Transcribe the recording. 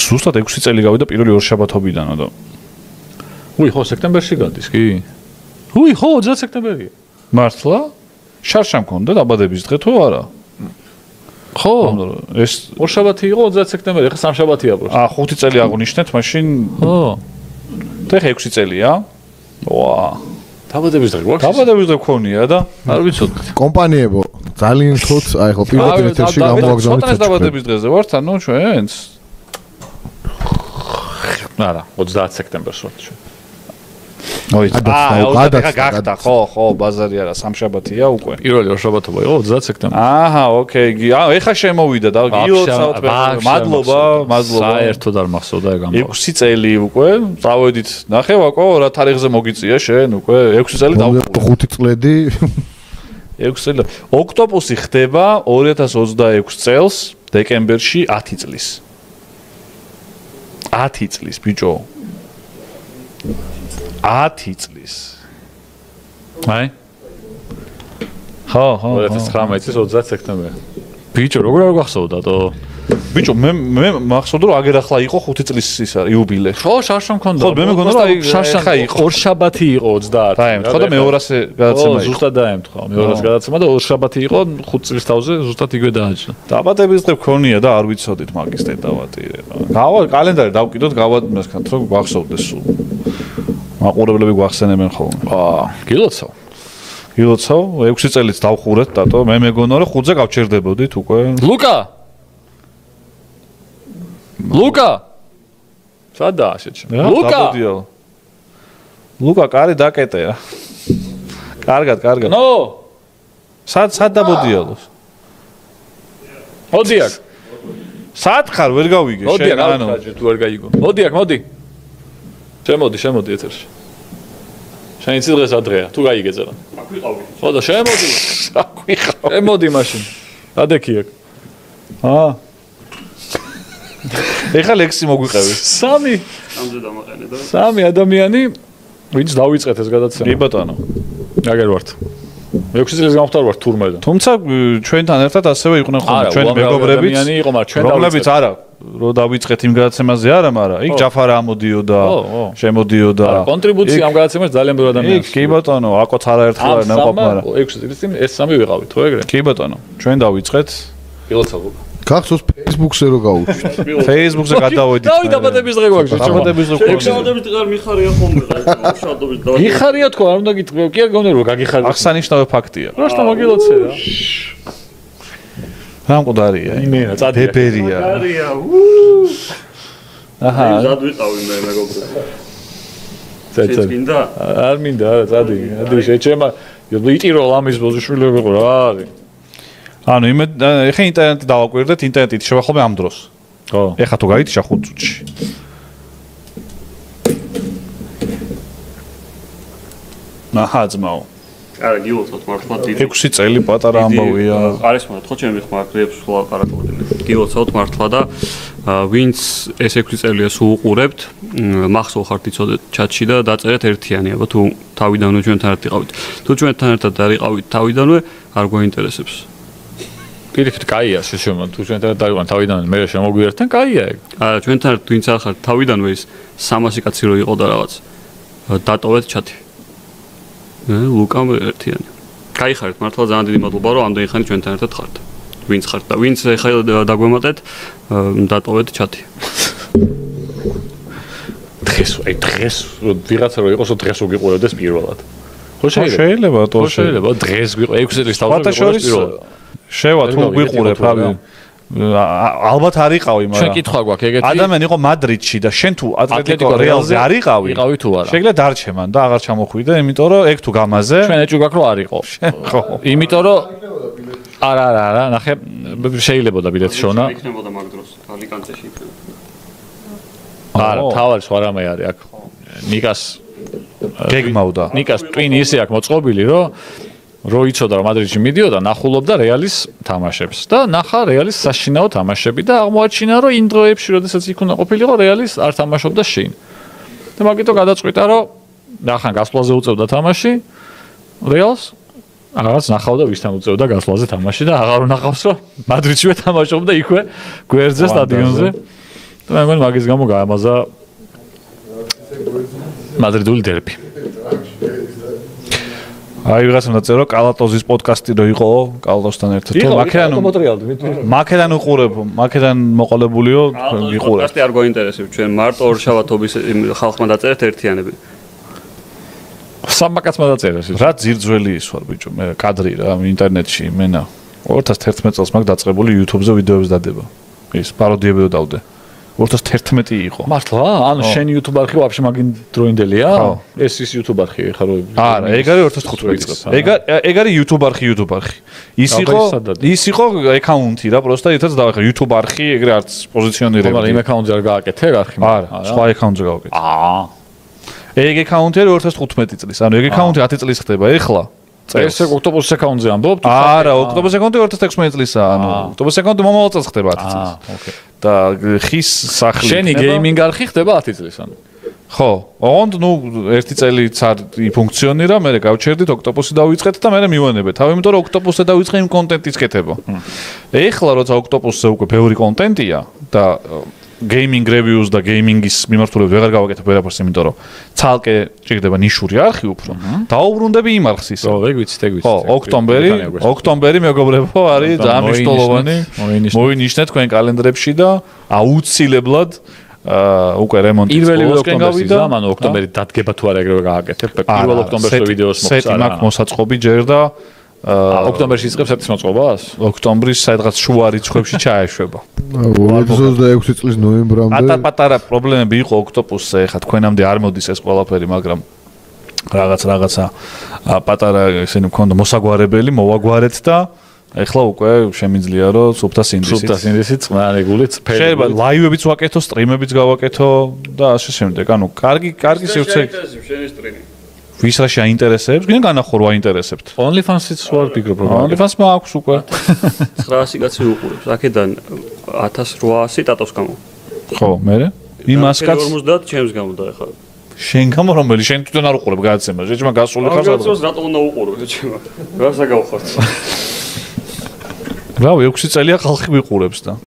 ზუსტად 6 წელი გავიდა პირველი ორ შაბათობიდანო და უი ხო სექტემბერში გადის კი უი ხო 30 სექტემბერია მართლა შარშა მქონდა დაბადების დღე თუ არა ხო ეს ორ შაბათი იყო 30 სექტემბერი ხა სამშაბათია პროსტა 5 წელი აღნიშნეთ მაშინ ხო და 6 წელია ვა დაბადების დღე გვაქვს დაბადების დღე გქონია და არ ვიცოდი კომპანიებო ძალიან ხოთ აი ხო პირველ ეთერში გამოვაგზავნეთ ცოტა დაბადების დღეზე ვართ ანუ ჩვენც არა 30 სექტემბერს ვართ ჩვენ ოი გახდა ხო ბაზარი არა სამშაბათია უკვე პირველი ორ შაბათობა იყო 30 სექტემბერი აჰა ოკეი ეხა შემოვიდა და გილოცავთ მადლობა საერთოდ არ მახსოვდა ეგ ამბავი 6 წელი უკვე წავედით ნახე ვაკო რა თარიღზე მოგიწია შენ უკვე 6 წელი დავყო 5 წლედი 6 წელი ოქტოპუსი ხდება 2026 წელს დეკემბერში 10 წლის 10 წლის ბიჭო 10 წლის აი ხო 2019 წლის 30 სექტემბერი ბიჭო როგორ არ გახსოვდა თო ბიჭო მე მახსოვდა რომ აგერ ახლა იყო 5 წლის ის არის იუბილე ხო შარშა მქონდა ხო მე მგონია რომ შარშა იყო ორ შაბათი იყო 30 დაემთხვა და მე200-ე გადაცემა იყო ზუსტად დაემთხვა მე200-ე გადაცემა და ორ შაბათი იყო 5 წლის თავზე ზუსტად იგივე დააჭრა დაბადების დღე გქონია და არ ვიცოდით მაგის დედავატირე გავა კალენდარი დავკიდოთ გავადმესქანთ რომ გვახსოვდეს სულ მაყურებლები გვახსენებენ ხოლმე გილოცავ 6 წელიც დავხურეთ დატო მე მეგონა რომ 5-ზე გავჩერდებოდით უკვე ლუკა სადაა შეჭრა ლუკა კარი დაკეტე კარგად ნო სად დაბოდიალოს მოდი აქ სად ხარ ვერ გავიგე შენ ანუ თუ ვერ გაიგო მოდი აქ მოდი შემოდი ეთერში შენ იცი დღეს ადრეა თუ გაიგე წერა აქ ვიყავი ხო და შემოდი აქ ვიყავი შემოდი მაშინ დადექი აქ ეხლა ლექსი მოგვიყევი 3 ადამიანი ვინც დავიწყეთ ეს გადაცემა კი ბატონო აგერ ვართ 6 წელს გამختار ვართ თურმე და თუმცა ჩვენთან ერთად ასევე იყვნენ ხოლმე ჩვენი მეგობრებიც რომლებიც არა რო დავიწყეთ იმ გადაცემაზე არა მაგრამ იქ ჯაფარა ამოდიოდა შემოდიოდა კონტრიბუცია ამ გადაცემაში ძალიან ბევრი ადამიანს კი ბატონო აკოც არაერთხელ არ ნაყოფ მაგრამ 6 წელს წინ ეს 3 ვიყავით ხო ეგრე კი ბატონო ჩვენ დავიწყეთ გილოცავ გახსოვს Facebook-ზე რო გავუშვით Facebook-ზე გადავედით დავით დაბადების დღე გვაქვს დაბადების დღე გვაქვს დაბადების დღე არ მიხარია ხოლმე შადობის და იხარია თქო არ უნდა გიტყვი კი არ გონია რომ გაგიხარია აღსანიშნავი ფაქტია რაშტა მოგილოცე რა რა მყდარია იმენა წადია ბებერია აჰა ზადვიყავი მე მეგობრებო წეწე არ მინდა წადი შეჩემა იტირო ლამის ბოზიშვილები ყო რა არის ანუ ეხა ინტერნეტი დავაკვირდეთ ინტერნეტით შევა ხოლმე ამ დროს ხო ეხა თუ გაითიშა 5 წუთში აჰა ძმაო არა გილოცავთ მართლა დიდი 6 წელი პატარა ამბავია არის მაგრამ ხო ჩემი ხმარკლებს სხვა პარაკოდები გილოცავთ მართლა და ვინც ეს 6 წელია სულ უყურებთ მახსოვ ხართ იცოდეთ ჩატში და დაწერეთ ერთიანი აბა თუ თავიდანვე ჩვენთან ერთად იყავით თუ ჩვენთან ერთად არ იყავით თავიდანვე არ გვაინტერესებს პირიქით კაია შეშომა თუ ჩვენთან დავიყვან თავიდან მე შემოგვიერთენ კაია ეგ არა ჩვენთან ვინც არ ხართ თავიდანვე ის 300 კაცი რო იყო და რაღაც დატოვეთ ჩათი ლუკამ ერთიანი კაი ხართ მართლა ძალიან დიდი მადლობა რომ ამდენი ხანი ჩვენთან ერთად ხართ ვინც ხართ და ვინც ეხლა დაგვემატეთ დატოვეთ ჩათი დღეს ვიღაცა რო იყოს დღეს უგიყურებდეს პირველად ხო შეიძლება დღეს გვიყო 6 წლის თავზე პირველად შევა თუ გვიყურებ რავი ალბათ არ იყავი მაგრამ შენ კითხვა გვაქვს ეგეთი ადამიანი იყო მადრიდში და შენ თუ ატლეტიკო რეალზე არ იყავი თუ არა შეგიძლია დარჩემან და აღარ ჩამოხვიდე იმიტომ რომ ეგ თუ გამაზე ჩვენ ეჭვი გვაქვს რომ არ იყო ხო იმიტომ რომ არა ნახე შეიძლება და ბილეთი შოვნა იქნებოდა მაგ დროს ალიკანტეში იქნებოდა არა თავარი სხვა რამე არის აქ ნიკას გეგმავდა ნიკას ტვინი ისე აქვს მოწყობილი რომ რო იცოდა რომ მადრიდში მიდიოდა ნახულობდა რეალის თამაშებს და ნახა რეალის საშინაო თამაშები და აღმოაჩინა რომ იმ დროებში როდესაც იქ უნდა ყოფილიყო რეალის არ თამაშობდა შინ და მაგიტო გადაწყვიტა რომ ნახან გასვლაზე უწევდა თამაში რეალს რაღაც ნახავდა ვისთან უწევდა გასვლაზე თამაში და აღარ უნახავს რომ მადრიდშივე თამაშობდა იქვე გვერდზე სტადიონზე და მე მგონი მაგის გამო გაამაზა მადრიდული დერბი. აი ვიღაცამ დაწერა კალატოზის პოდკასტი რო იყო კალატოსთან ერთად თუ მაკედან უყურებ მაკედან მოყოლებულიო ვიყურებ პოდკასტი არ გვაინტერესებს ჩვენ მარტო ორშაბათობის ხალხმა დაწერეთ ერთიანები სამაკაცმა დაწერეს რა ძირძველი ის ვარ ბიჭო მე კადრი რა ინტერნეტში მენა 2011 წელს მაგ დაწყებული YouTube-ზე ვიდეოებს დადება ის პაროდიები დავდე 2011 იყო. მართლა? ანუ შენ YouTube არხი ვაფშე მაგინ დროინდელია? ეს ის YouTube არხი ხა რო არა, ეგ არის 2015 წელს. ეგ არის YouTube არხი. ის იყო აკაუნტი რა, პროსტა ითაც დავახე YouTube არხი, ეგრე არც პოზიციონირებული. მაგრამ იმ აკაუნტზე არ გააკეთე არხი? არა, სხვა აკაუნტზე გავაკეთე. ეგ აკაუნტი არის 2015 წლის. ანუ ეგ აკაუნტი 10 წლის ხდება ეხლა. ეს ოქტოპოს აკაუნტზე ამბობ? არა, ოქტოპოს აკაუნტი 2016 წლისაა, ანუ ოქტოპოს აკაუნტი მომავალ წელს ხდება 10 წლის. ოკეი. და ხის სახლი შენი გეიმინგ არხი ხდება 10 წლის ანუ. ხო, ოღონდ ნუ ერთი წელიც არ იფუნქციონირა, მე გავჩერდით ოქტოპოსი დავიწყეთ და მე მივანებე. თავი იმიტომ რომ ოქტოპოსზე დავიწყე იმ კონტენტის კეთება. ეხლა როცა ოქტოპოსზე უკვე ბევრი კონტენტია და gaming reviews და gaming-ის მიმართულებით ვეღარ გავაკეთებ ვერაფერს, იმიტომ რომ ცალკე ჭირდება ნიშური არხი უფრო. დაუბრუნდები იმ არხს ისე. ხო, ეგ ვიცით. ხო, ოქტომბერი მეგობრებო არის ძალიან მნიშვნელოვანი. მოინიშნეთ თქვენ კალენდრებში და აუცილებლად უკვე რემონტის პროცესში გავიდა. ანუ ოქტომბერი დადგება თუ არა ეგრევე გააკეთებ. პირველ ოქტომბერში ვიდეოს მოხსნა. სეტი მაქვს მოსაწყობი ჯერ და ოქტომბერში იწყებს სეტის მოწყობას? ოქტომბრის სადღაც შუა რიცხვებში ჩაეშვება. 2026 წლის ნოემბრამდე. პატარა პრობლემები იყო ოქტოპუსზე, ხა თქვენამდე არ მოდის ეს ყველაფერი, მაგრამ რაღაცა პატარა ესენი მქონდა მოსაგვარებელი, მოვაგვარეთ და ეხლა უკვე შემიძლია რომ სუფთა სინდისი წყნარეგულიც ფერი. შეიძლება ლაივებიც ვაკეთო, სტრიმებიც გავაკეთო და ასე შემდეგ. ანუ კარგი სივრცე. შენი სტრიმი. ვის რა შეაინტერესებს? ვინ განახორვა ინტერესებთ? OnlyFans-იც ვარ ფიქრობ რომ OnlyFans-მა აქვს უკვე 900 კაცი უყურებს. აქედან 1800 ტატოს გამო. ხო, მე? იმას კაც 50 ჩემს გამოდა ახლა. შენ გამო რომელი? შენ თვითონ არ უყურებ გადაცემას. შეჭმა გასული ხარ სადღაც. გასულს რატომ უნდა უყურო შეჭმა? რასა გავხართ? რავი, 6 წელია ხალხი ვიყურებს და